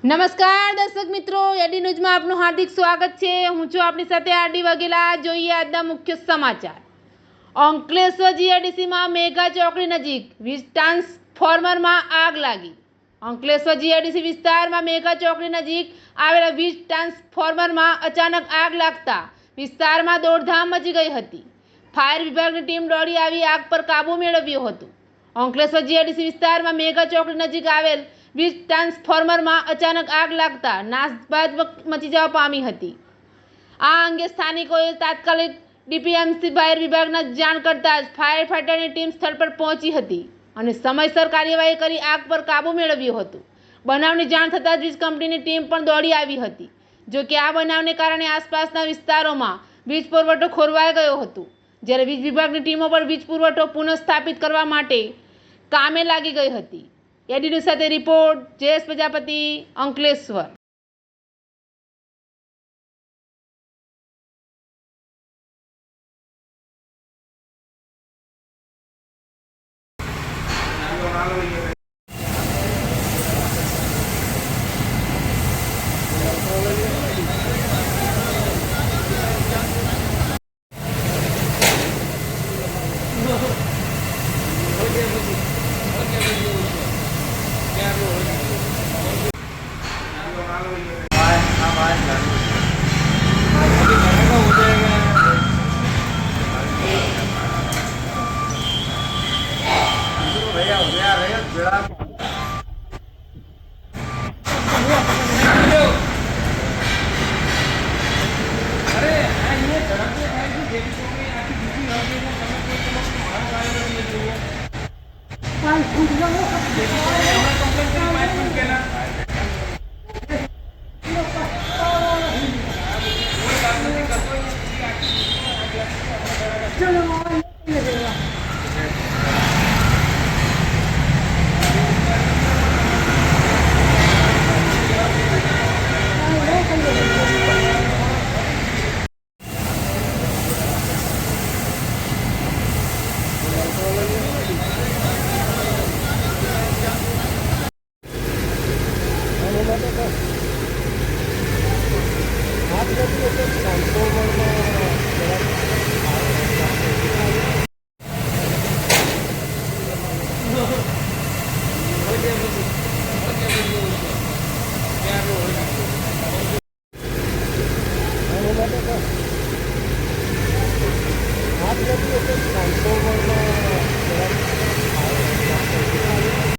નમસ્કાર દર્શક મિત્રો, એડી ન્યૂઝમાં આપનું હાર્દિક સ્વાગત છે। હું છું આપની સાથે આરડી વાઘેલા। જોઈએ આજના મુખ્ય સમાચાર। અંકલેશ્વર જીઆઈડીસીમાં મેગા ચોકડી નજીક વીજ ટ્રાન્સફોર્મરમાં આગ લાગી। અંકલેશ્વર જીઆઈડીસી વિસ્તારમાં મેગા ચોકડી નજીક આવેલા વીજ ટ્રાન્સફોર્મરમાં અચાનક આગ લાગતા વિસ્તારમાં દોડધામ મચી ગઈ હતી। ફાયર વિભાગની ટીમ દોડી આવી આગ પર કાબૂ મેળવ્યો હતો। અંકલેશ્વર જીઆઈડીસી વિસ્તારમાં મેગા ચોકડી નજીક આવેલ વીજ ટ્રાન્સફોર્મરમાં અચાનક આગ લાગતા નાસભાત મચી જવા પામી હતી। આ અંગે સ્થાનિકોએ તાત્કાલિક ડીપીએમસી ફાયર વિભાગને જાણ કરતા જ ફાયર ફાઇટરની ટીમ સ્થળ પર પહોંચી હતી અને સમયસર કાર્યવાહી કરી આગ પર કાબૂ મેળવ્યો હતો। બનાવની જાણ થતાં જ વીજ કંપનીની ટીમ પણ દોડી આવી હતી। જો કે આ બનાવને કારણે આસપાસના વિસ્તારોમાં વીજ પુરવઠો ખોરવાઈ ગયો હતો, જ્યારે વીજ વિભાગની ટીમો પણ વીજ પુરવઠો પુનઃસ્થાપિત કરવા માટે કામે લાગી ગઈ હતી। એડી ન્યૂઝ સાથે report Jayesh Prajapati, Ankleshwar. Transformer. Transformer.